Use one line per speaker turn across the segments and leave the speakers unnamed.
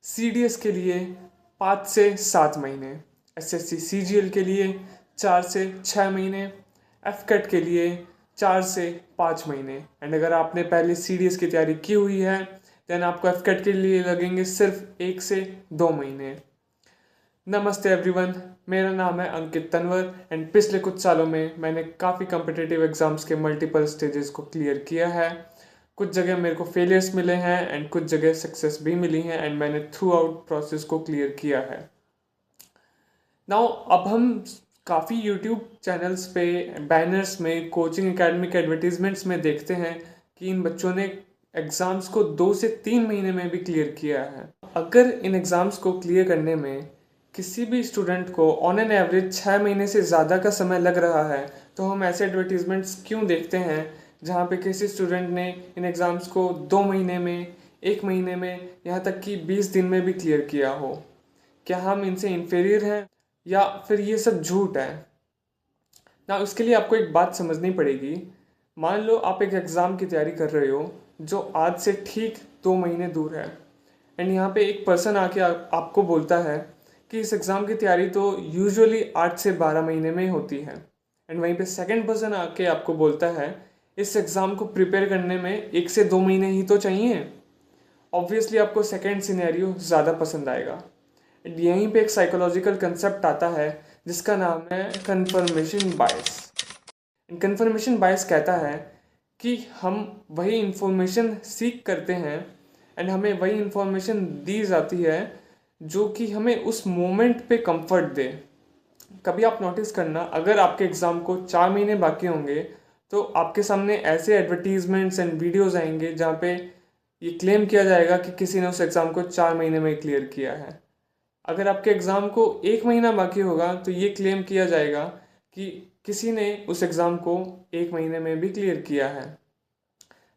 CDS के लिए 5 से 7 महीने, SSC CGL के लिए 4 से 6 महीने, FCAT के लिए 4 से 5 महीने। एंड अगर आपने पहले CDS की तैयारी की हुई है देन आपको FCAT के लिए लगेंगे सिर्फ 1 से 2 महीने। नमस्ते एवरीवन, मेरा नाम है अंकित तनवर एंड पिछले कुछ सालों में मैंने काफ़ी कम्पिटिटिव एग्ज़ाम्स के मल्टीपल स्टेजेस को क्लियर किया है। कुछ जगह मेरे को फेलियर्स मिले हैं एंड कुछ जगह सक्सेस भी मिली हैं एंड मैंने थ्रू आउट प्रोसेस को क्लियर किया है। नाउ अब हम काफ़ी यूट्यूब चैनल्स पे बैनर्स में कोचिंग एकेडमी के एडवर्टीजमेंट्स में देखते हैं कि इन बच्चों ने एग्ज़ाम्स को 2 से 3 महीने में भी क्लियर किया है। अगर इन एग्ज़ाम्स को क्लियर करने में किसी भी स्टूडेंट को ऑन एन एवरेज 6 महीने से ज़्यादा का समय लग रहा है तो हम ऐसे एडवर्टीजमेंट्स क्यों देखते हैं जहाँ पे किसी स्टूडेंट ने इन एग्ज़ाम्स को 2 महीने में, 1 महीने में, यहाँ तक कि 20 दिन में भी क्लियर किया हो। क्या हम इनसे इन्फीरियर हैं या फिर ये सब झूठ है? ना उसके लिए आपको एक बात समझनी पड़ेगी। मान लो आप एक एग्ज़ाम की तैयारी कर रहे हो जो आज से ठीक 2 महीने दूर है एंड यहाँ पे एक पर्सन आके आपको बोलता है कि इस एग्ज़ाम की तैयारी तो यूजुअली 8 से 12 महीने में होती है एंड वहीं पे सेकंड पर्सन आके आपको बोलता है इस एग्ज़ाम को प्रिपेयर करने में 1 से 2 महीने ही तो चाहिए। ऑब्वियसली आपको सेकंड सिनेरियो ज़्यादा पसंद आएगा। एंड यहीं पे एक साइकोलॉजिकल कंसेप्ट आता है जिसका नाम है कन्फर्मेशन बायस। कन्फर्मेशन बायस कहता है कि हम वही इंफॉर्मेशन सीख करते हैं एंड हमें वही इंफॉर्मेशन दी जाती है जो कि हमें उस मोमेंट पे कंफर्ट दे। कभी आप नोटिस करना, अगर आपके एग्ज़ाम को 4 महीने बाकी होंगे तो आपके सामने ऐसे एडवर्टीजमेंट्स एंड वीडियोस आएंगे जहाँ पे ये क्लेम किया जाएगा कि किसी ने उस एग्ज़ाम को 4 महीने में क्लियर किया है। अगर आपके एग्ज़ाम को 1 महीना बाकी होगा तो ये क्लेम किया जाएगा कि किसी ने उस एग्ज़ाम को 1 महीने में भी क्लियर किया है।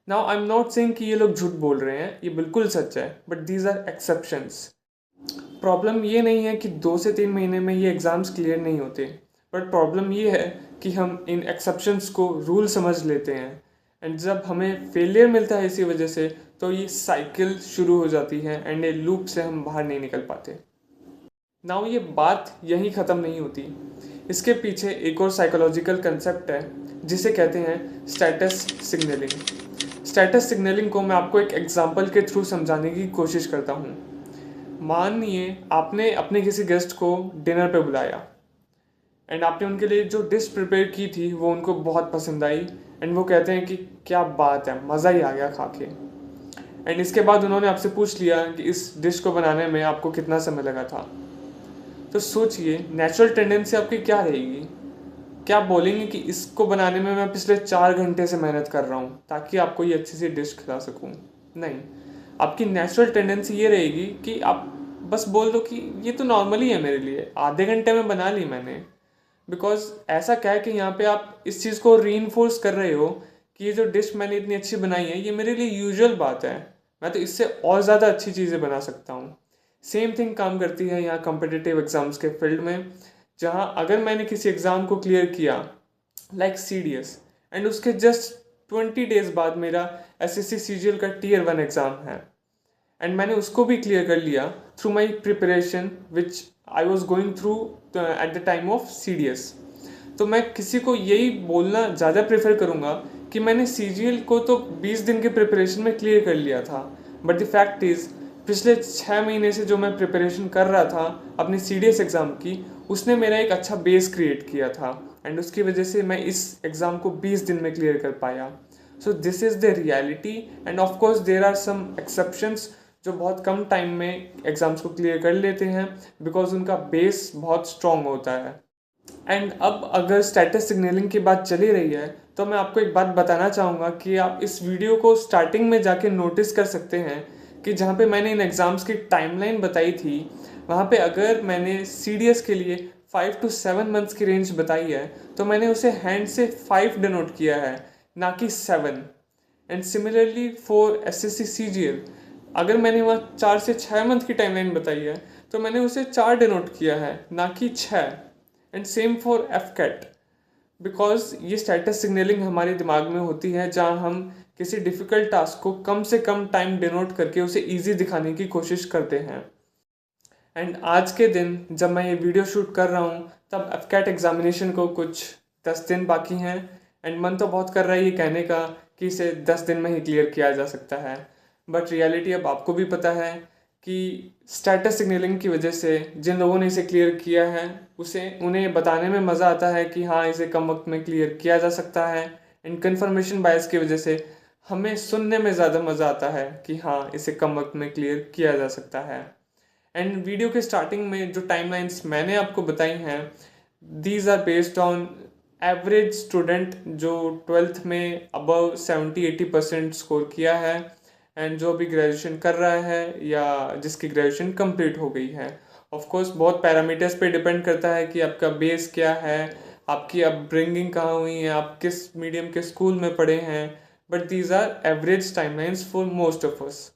Now I am not saying कि ये लोग झूठ बोल रहे हैं, ये बिल्कुल सच है, but these are exceptions. Problem ये नहीं है कि 2 से 3 महीने में ये एग्ज़ाम्स क्लियर नहीं होते, बट प्रॉब्लम ये है कि हम इन एक्सेप्शंस को रूल समझ लेते हैं एंड जब हमें फेलियर मिलता है इसी वजह से तो ये साइकिल शुरू हो जाती है एंड ये लूप से हम बाहर नहीं निकल पाते। नाउ ये बात यहीं ख़त्म नहीं होती, इसके पीछे एक और साइकोलॉजिकल कंसेप्ट है जिसे कहते हैं स्टेटस सिग्नलिंग। स्टेटस सिग्नलिंग को मैं आपको एक एग्जांपल के थ्रू समझाने की कोशिश करता हूँ। मानिए आपने अपने किसी गेस्ट को डिनर पे बुलाया एंड आपने उनके लिए जो डिश प्रिपेयर की थी वो उनको बहुत पसंद आई एंड वो कहते हैं कि क्या बात है, मज़ा ही आ गया खा के। एंड इसके बाद उन्होंने आपसे पूछ लिया कि इस डिश को बनाने में आपको कितना समय लगा था। तो सोचिए नेचुरल टेंडेंसी आपकी क्या रहेगी? क्या आप बोलेंगे कि इसको बनाने में मैं पिछले 4 घंटे से मेहनत कर रहा हूँ ताकि आपको ये अच्छी सी डिश खिला सकूँ? नहीं, आपकी नेचुरल टेंडेंसी ये रहेगी कि आप बस बोल दो कि ये तो नॉर्मली है मेरे लिए, आधे घंटे में बना ली मैंने। बिकॉज ऐसा क्या है कि यहाँ पे आप इस चीज़ को रीइंफोर्स कर रहे हो कि ये जो डिश मैंने इतनी अच्छी बनाई है ये मेरे लिए यूजुअल बात है, मैं तो इससे और ज़्यादा अच्छी चीज़ें बना सकता हूँ। सेम थिंग काम करती है यहाँ कम्पिटिटिव एग्ज़ाम्स के फील्ड में, जहाँ अगर मैंने किसी एग्ज़ाम को क्लियर किया लाइक CDS एंड उसके जस्ट 20 डेज़ बाद मेरा SSC CGL का Tier 1 एग्ज़ाम है एंड मैंने उसको भी क्लियर कर लिया through my preparation which I was going through at the time of CDS, तो मैं किसी को यही बोलना ज़्यादा प्रेफर करूँगा कि मैंने CGL को तो 20 दिन के प्रिपरेशन में क्लियर कर लिया था, बट द फैक्ट इज़ पिछले 6 महीने से जो मैं प्रिपरेशन कर रहा था अपने CDS एग्ज़ाम की, उसने मेरा एक अच्छा बेस क्रिएट किया था एंड उसकी वजह से मैं इस एग्ज़ाम को 20 दिन में क्लियर कर पाया। So this is the reality and of course there are some exceptions जो बहुत कम टाइम में एग्ज़ाम्स को क्लियर कर लेते हैं बिकॉज उनका बेस बहुत स्ट्रॉन्ग होता है। एंड अब अगर स्टेटस सिग्नलिंग की बात चली रही है तो मैं आपको एक बात बताना चाहूँगा कि आप इस वीडियो को स्टार्टिंग में जाके नोटिस कर सकते हैं कि जहाँ पे मैंने इन एग्ज़ाम्स की टाइमलाइन बताई थी वहाँ पे अगर मैंने CDS के लिए 5 to 7 मंथ्स की रेंज बताई है तो मैंने उसे हैंड से 5 डिनोट किया है, ना कि 7। And similarly for SSC CGL अगर मैंने वहाँ 4 से 6 मंथ की टाइमलाइन बताई है तो मैंने उसे 4 डिनोट किया है, ना कि 6। And same for FCAT, because ये स्टेटस सिग्नलिंग हमारे दिमाग में होती है जहाँ हम किसी डिफ़िकल्ट टास्क को कम से कम टाइम डिनोट करके उसे ईजी दिखाने की कोशिश करते हैं। एंड आज के दिन जब मैं ये वीडियो शूट कर रहा हूँ तब एफकेट एग्ज़ामिनेशन को कुछ 10 दिन बाकी हैं। एंड मन तो बहुत कर रहा है ये कहने का कि इसे 10 दिन में ही क्लियर किया जा सकता है, बट रियलिटी अब आपको भी पता है कि स्टेटस सिग्नलिंग की वजह से जिन लोगों ने इसे क्लियर किया है उन्हें बताने में मज़ा आता है कि हाँ इसे कम वक्त में क्लियर किया जा सकता है। एंड कन्फर्मेशन बायस की वजह से हमें सुनने में ज़्यादा मज़ा आता है कि हाँ इसे कम वक्त में क्लियर किया जा सकता है। एंड वीडियो के स्टार्टिंग में जो टाइमलाइंस मैंने आपको बताई हैं these are based on average student जो 12th में अबव 70-80% स्कोर किया है एंड जो अभी ग्रेजुएशन कर रहा है या जिसकी ग्रेजुएशन कंप्लीट हो गई है। ऑफ कोर्स बहुत पैरामीटर्स पे डिपेंड करता है कि आपका बेस क्या है, आपकी अपब्रिंगिंग कहाँ हुई है, आप किस मीडियम के स्कूल में पढ़े हैं, but these are average timelines for most of us.